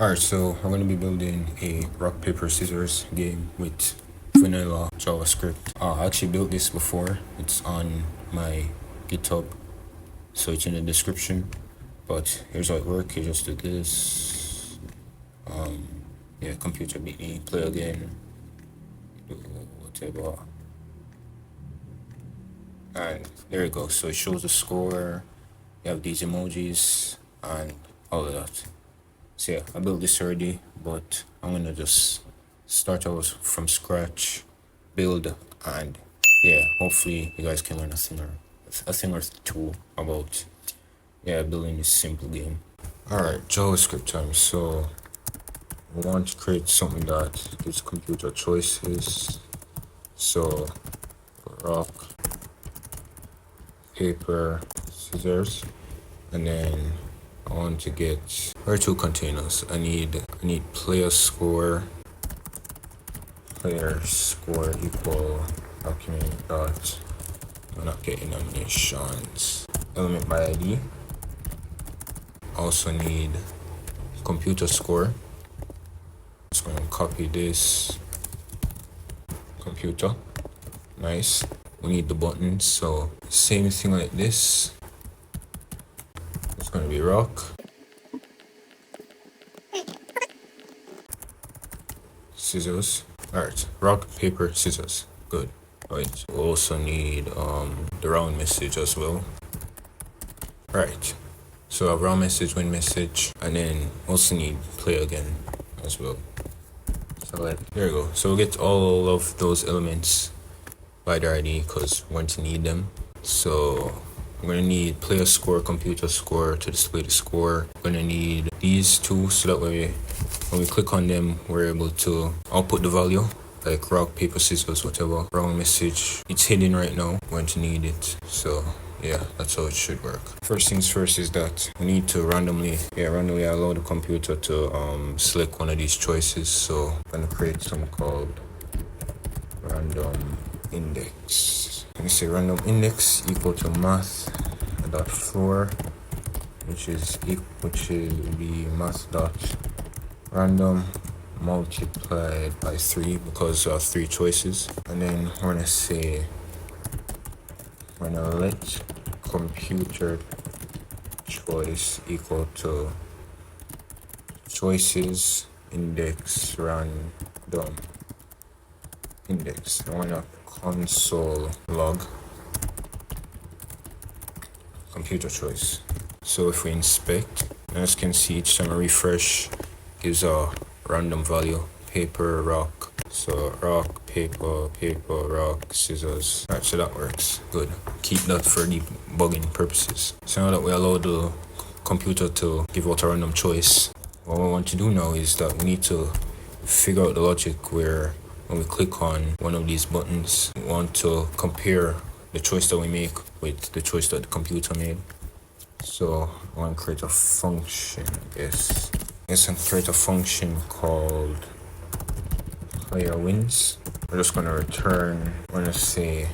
Alright, so I'm going to be building a rock, paper, scissors game with vanilla JavaScript. I actually built this before. It's on my GitHub, so it's in the description. But here's how it works. You just do this. Yeah, computer beat me, play again, do whatever. And there you go. So it shows the score. You have these emojis and all of that. So yeah, I built this already, but I'm gonna just start out from scratch, build, and yeah, hopefully you guys can learn a thing or two about building this simple game. Alright, JavaScript time. So we want to create something that gives computer choices. So rock, paper, scissors, and then I want to get two containers. I need player score equal document dot, I'm not getting nominations, element by ID. Also need computer score. Just going to copy this computer. Nice. We need the buttons, so same thing like this. It's going to be rock, scissors. Alright, rock, paper, scissors. Good. Right. We also need the round message as well. Right. So a round message, win message, and then also need play again as well. So there you go. So we'll get all of those elements by their ID because we're going to need them. So we're going to need player score, computer score to display the score. We're going to need these two so that way when we click on them, we're able to output the value, like rock, paper, scissors, whatever. Round message, it's hidden right now. We're going to need it. So yeah, that's how it should work. First things first is that we need to randomly allow the computer to select one of these choices. So I'm going to create something called random index. Let me say random index equal to math dot floor, which is the math dot random multiplied by 3 because of 3 choices. And then we're gonna say we're gonna let computer choice equal to choices index random index. I want to console log computer choice. So if we inspect, as you can see, each time I refresh gives a random value. Paper, rock. So rock, paper, rock, scissors. Alright, so that works. Good. Keep that for debugging purposes. So now that we allow the computer to give out a random choice, what we want to do now is that we need to figure out the logic where when we click on one of these buttons, we want to compare the choice that we make with the choice that the computer made. So I want to create a function, I guess. I'm create a function called player wins. We're just going to return, we're going to say,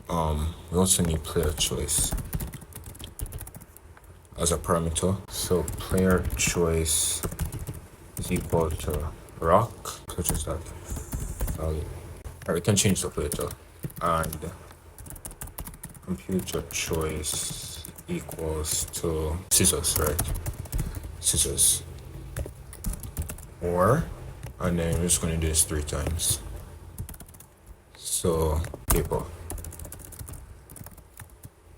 we also need player choice as a parameter. So player choice is equal to rock, such as that value. Alright, we can change the player and computer choice equals to scissors, right? Scissors. And then we're just going to do this 3 times. So paper.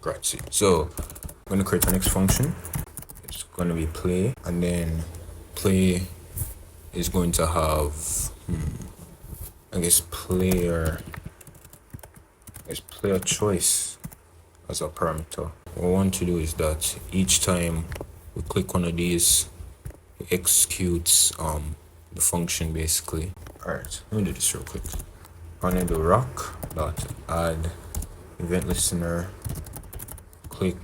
Grazie. So I'm going to create our next function. It's going to be play, and then play is going to have I guess player choice as a parameter. What we want to do is that each time we click one of these, it executes the function basically. Alright, let me do this real quick. I'm gonna do rock dot add event listener, click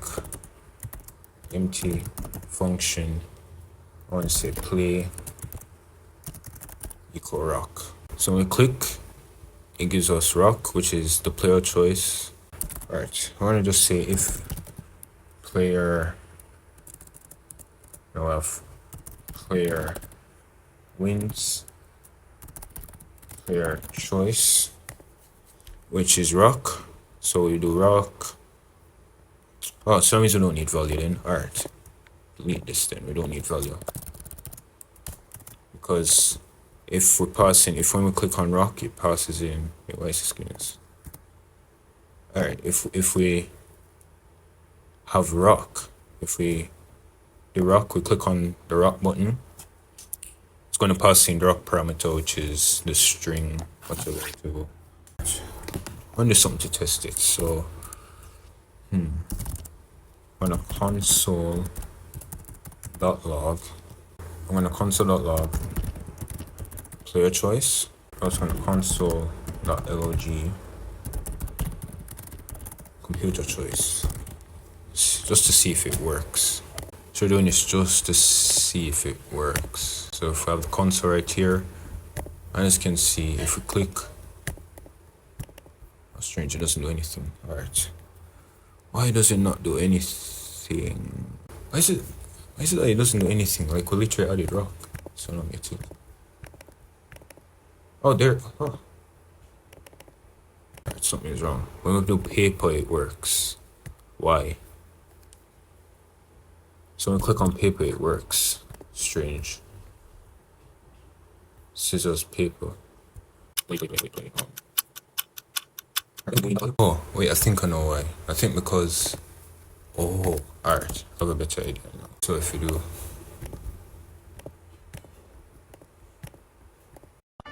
empty function. I want to say play equal rock. So when we click, it gives us rock, which is the player choice. Alright, I want to just say if player, no, player wins, player choice, which is rock. So we do rock. Oh, some reason we don't need value then. Alright. Delete this then. We don't need value. Because if we're passing, if when we click on rock, it passes in. Wait, why is this screen this? Alright, if we have rock, if we do rock, we click on the rock button, it's going to pass in the rock parameter, which is the string, whatever. I want to do something to test it. So, on a console.log, I'm going to console.log player choice. Also on console.log computer choice, just to see if it works. So we're doing this just to see if it works. So if I have the console right here, and as you can see, if we click, oh, strange, it doesn't do anything. Alright, why does it not do anything? Why is it that it doesn't do anything? Like, we literally added rock, so I don't get it. Oh, there. Oh. Alright, something is wrong. When we do paper, it works. Why? So when we click on paper, it works. Strange. Scissors, paper. Wait. Oh, wait, I think I know why. I think because... Oh, alright. I have a better idea now. So if you do...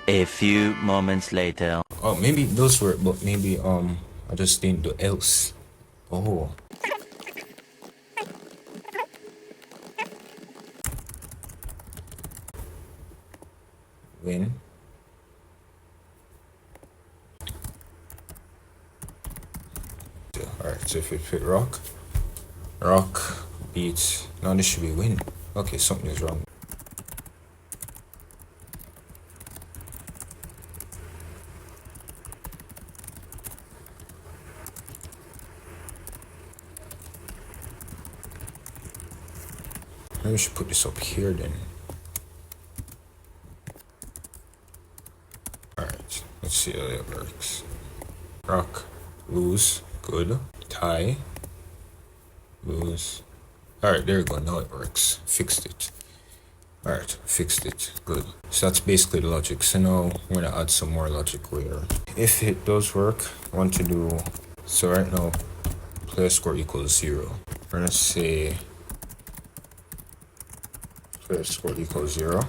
A few moments later. Oh, maybe it does work, but maybe I just didn't do else. Oh. Win. Alright, so if we put rock beats. Now this should be win. Okay, something is wrong. Maybe we should put this up here then. Alright, let's see how that works. Rock, lose, good. Tie, lose. Alright, there we go, now it works. Fixed it. Alright, fixed it, good. So that's basically the logic. So now we're gonna add some more logic where if it does work, I want to do, so right now, player score equals 0. We're gonna say player score equals 0.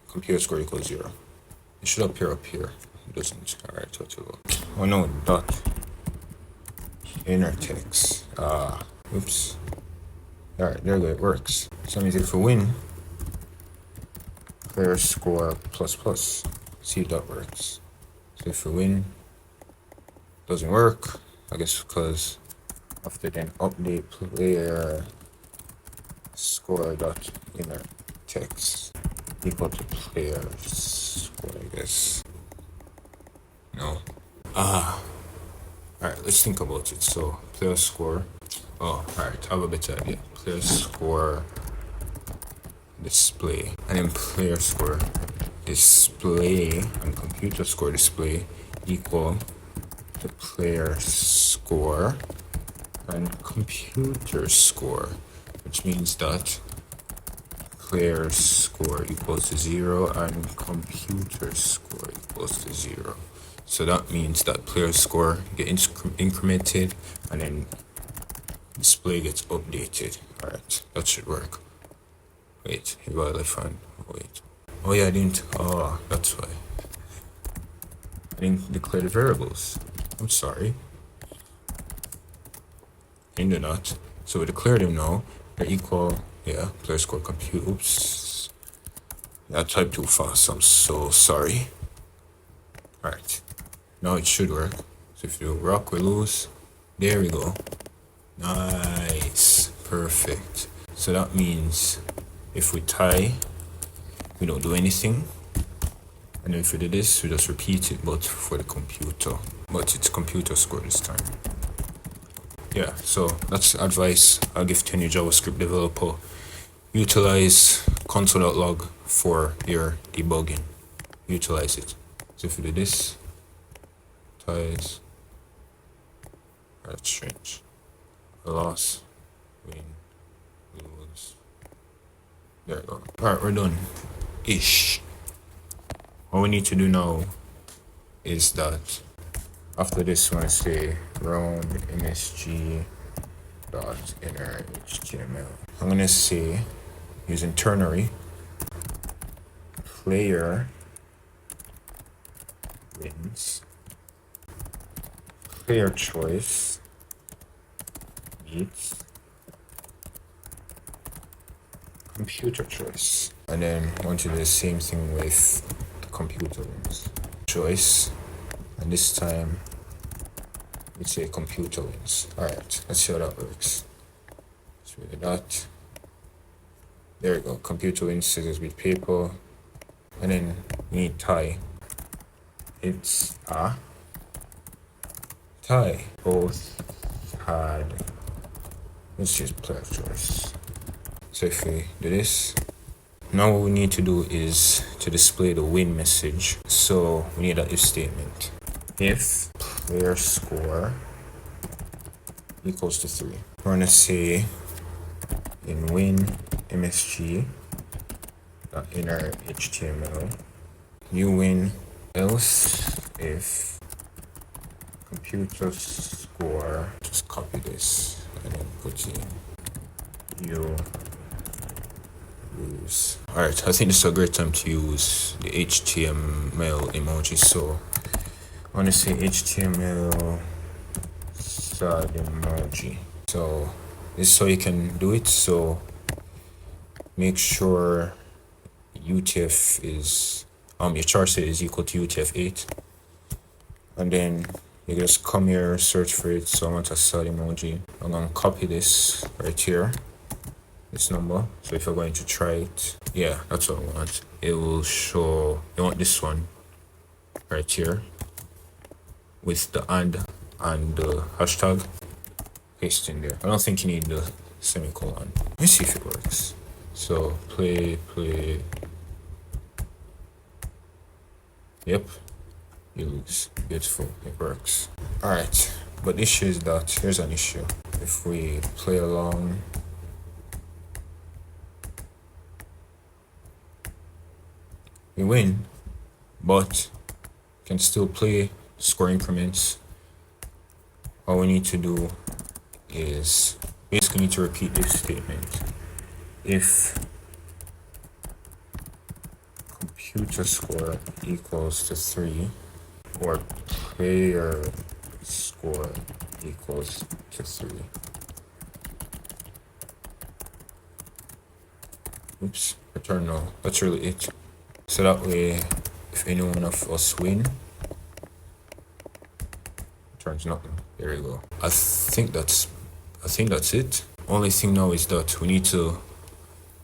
Computer score equals 0. It should appear up here. It doesn't. Alright, so to look. Oh no, dot inner text. Oops. Alright, there we go, it works. So that means if we win, player score plus plus. See if that works. So if we win, doesn't work. I guess because after then update player score dot inner text equal to player score, I guess. No. Alright, let's think about it. So player score. Oh, alright, I have a better idea. Player score display, and then player score display and computer score display equal to player score and computer score, which means that player score equals to 0 and computer score equals to 0. So that means that player score gets incremented and then display gets updated. Alright, that should work. Wait, while I find. Wait. Oh yeah, I didn't. Oh, that's why. I didn't declare the variables. I'm sorry. I didn't do that. So we declare them now. They're equal. Yeah, player score compute. Oops. Yeah, I typed too fast. I'm so sorry. Alright. Now it should work. So if you rock, we lose. There we go. Nice. Perfect. So that means if we tie, we don't do anything. And then if we do this, we just repeat it, but for the computer. But it's computer score this time. Yeah, so that's advice I'll give to any JavaScript developer. Utilize console.log for your debugging. Utilize it. So if you do this, ties, that's strange. Loss, win, lose. There we go. Alright, we're done. Ish. What we need to do now is that after this, we're going to say round msg dot inner html. I'm going to say, using ternary, player wins, player choice beats computer choice. And then I want to do the same thing with the computer wins. Choice, and this time we say computer wins. Alright, let's see how that works. Let's do that. There we go. Computer wins, scissors with paper. And then we need tie. It's a tie. Both had, let's use player choice. So if we do this, now what we need to do is to display the win message. So we need an if statement. If player score equals to 3. We're gonna say in win msg inner html you win, else if computer score, just copy this and then put in you lose. Alright, I think this is a great time to use the HTML emoji. So I want to say HTML sad emoji. So this is how you can do it. So make sure UTF is your char set is equal to UTF-8, and then you just come here, search for it. So I want a sad emoji. I'm gonna copy this right here, this number. So if you're going to try it, yeah, that's what I want. It will show, you want this one right here with the and the hashtag. Paste in there. I don't think you need the semicolon. Let me see if it works. So play. Yep, you lose. Beautiful, it works. Alright, but the issue is that here's an issue. If we play along, we win, but can still play score increments. All we need to do is basically need to repeat this statement. If computer score equals to 3 or player score equals to 3. Oops, return null. That's really it. So that way, if any one of us win, returns nothing. There you go. I think that's it. Only thing now is that we need to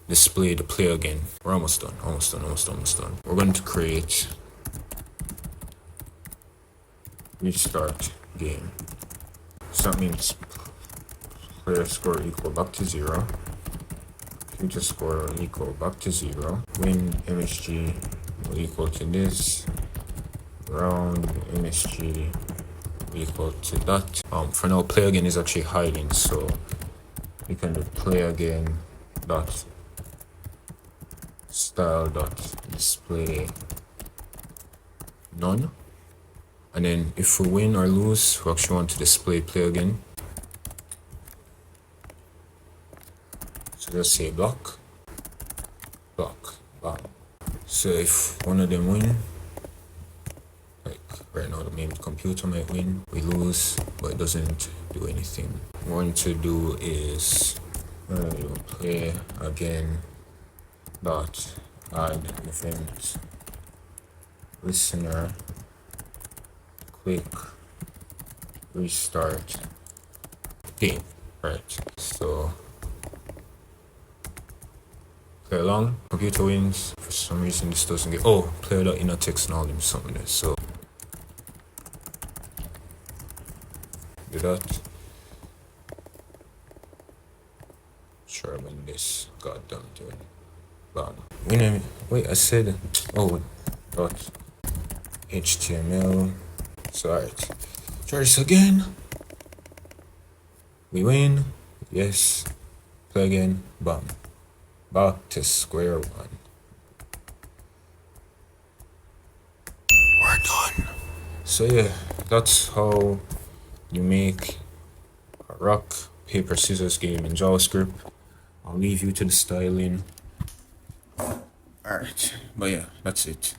display the player again. We're almost done. We're going to create restart game. So that means player score equal back to 0. Computer score equal back to 0. Win MSG will equal to this. Round MSG equal to that. For now, play again is actually hiding, so we can do play again dot style dot display none, and then if we win or lose, we actually want to display play again. So just say block, bam. So if one of them win, like right now, maybe the computer might win, we lose, but it doesn't do anything. What we want to do is play again dot add event listener quick restart game. Right, so play along, computer wins. For some reason this doesn't get, player dot inner text and all them something there. So do that. this. God damn it. Bam. Wait, I said, oh, dot HTML. So, alright. Try this again. We win. Yes. Play again. Bam. Back to square one. We're done. So yeah, that's how you make a rock, paper, scissors game in JavaScript. I'll leave you to the styling. Alright, but yeah, that's it.